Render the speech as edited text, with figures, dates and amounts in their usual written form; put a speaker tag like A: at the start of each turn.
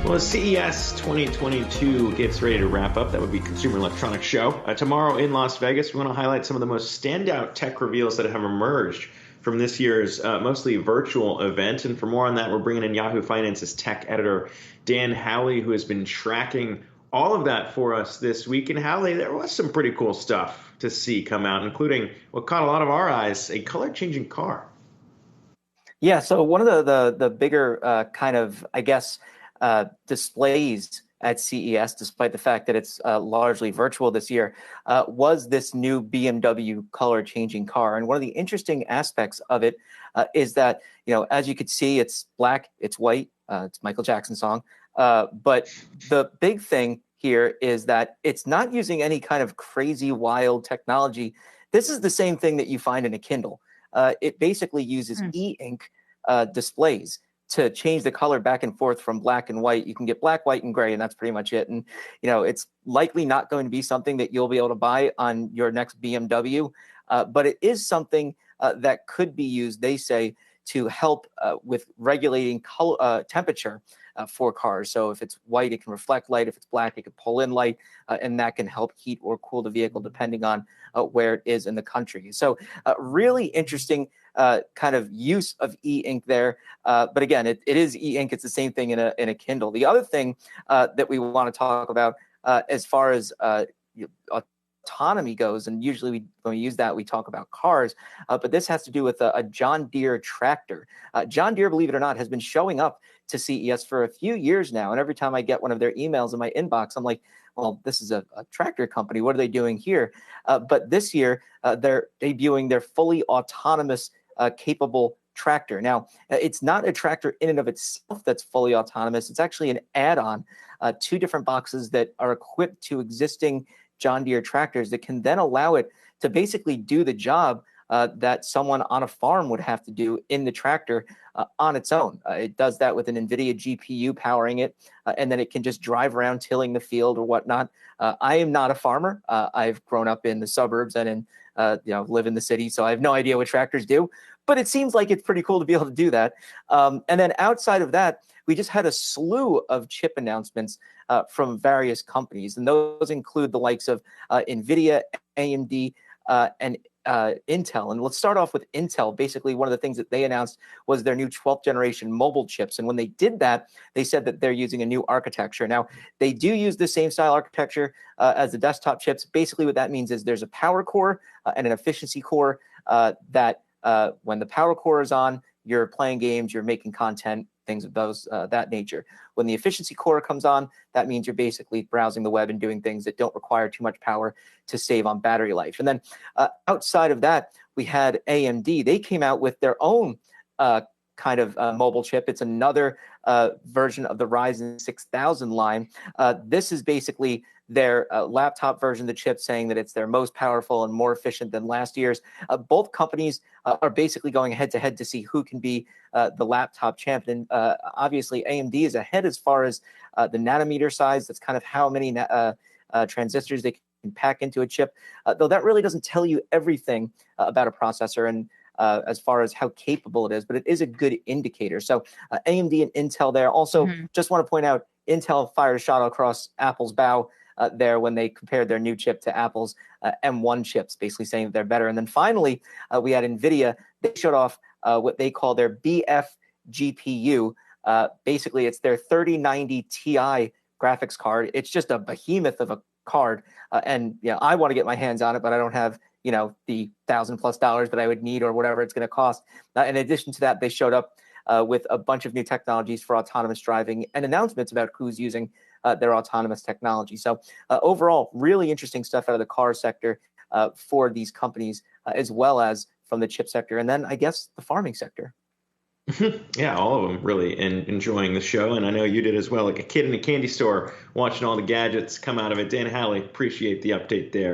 A: Well, as CES 2022 gets ready to wrap up, that would be Consumer Electronics Show. Tomorrow in Las Vegas, we want to highlight some of the most standout tech reveals that have emerged from this year's mostly virtual event. And for more on that, we're bringing in Yahoo Finance's tech editor, Dan Howley, who has been tracking all of that for us this week. And Howley, there was some pretty cool stuff to see come out, including what caught a lot of our eyes, a color-changing car.
B: Yeah, so one of the bigger kind of, I guess, displays at CES, despite the fact that it's largely virtual this year, was this new BMW color-changing car. And one of the interesting aspects of it is that, as you could see, it's black, it's white, it's Michael Jackson's song. But the big thing here is that it's not using any kind of crazy, wild technology. This is the same thing that you find in a Kindle. It basically uses e-ink displays to change the color back and forth from black and white. You can get black, white, and gray, and that's pretty much it. And, it's likely not going to be something that you'll be able to buy on your next BMW, but it is something that could be used, they say, to help with regulating color, temperature for cars. So if it's white, it can reflect light. If it's black, it can pull in light, and that can help heat or cool the vehicle depending on where it is in the country. So really interesting kind of use of e-ink there. But again, it is e-ink. It's the same thing in a Kindle. The other thing that we want to talk about as far as autonomy goes, and usually when we use that, we talk about cars, but this has to do with a John Deere tractor. John Deere, believe it or not, has been showing up to CES for a few years now, and every time I get one of their emails in my inbox, I'm like, well, this is a tractor company. What are they doing here? But this year, they're debuting their fully autonomous capable tractor. Now, it's not a tractor in and of itself that's fully autonomous. It's actually an add-on, two different boxes that are equipped to existing John Deere tractors that can then allow it to basically do the job that someone on a farm would have to do in the tractor on its own. It does that with an Nvidia GPU powering it, and then it can just drive around tilling the field or whatnot. I am not a farmer. I've grown up in the suburbs and live in the city, so I have no idea what tractors do. But it seems like it's pretty cool to be able to do that. And then outside of that, we just had a slew of chip announcements from various companies, and those include the likes of Nvidia, AMD, and Intel. And let's start off with Intel. Basically, one of the things that they announced was their new 12th generation mobile chips. And when they did that, they said that they're using a new architecture. Now, they do use the same style architecture as the desktop chips. Basically, what that means is there's a power core and an efficiency core that when the power core is on, you're playing games, you're making content, things of that nature. When the efficiency core comes on, that means you're basically browsing the web and doing things that don't require too much power to save on battery life. And then outside of that, we had AMD. They came out with their own kind of mobile chip. It's another version of the Ryzen 6000 line. This is basically their laptop version of the chip, saying that it's their most powerful and more efficient than last year's. Both companies are basically going head to head to see who can be the laptop champion. Obviously, AMD is ahead as far as the nanometer size. That's kind of how many transistors they can pack into a chip, though that really doesn't tell you everything about a processor and as far as how capable it is, but it is a good indicator. So AMD and Intel there. Also, just want to point out, Intel fired a shot across Apple's bow there when they compared their new chip to Apple's M1 chips, basically saying that they're better. And then finally, we had Nvidia. They showed off what they call their BF GPU. Basically, it's their 3090 Ti graphics card. It's just a behemoth of a card. And I want to get my hands on it, but I don't have the $1,000+ that I would need or whatever it's going to cost. In addition to that, they showed up with a bunch of new technologies for autonomous driving and announcements about who's using their autonomous technology. So overall, really interesting stuff out of the car sector for these companies, as well as from the chip sector, and then I guess the farming sector.
A: Yeah, all of them really enjoying the show, and I know you did as well, like a kid in a candy store watching all the gadgets come out of it. Dan Howley, appreciate the update there.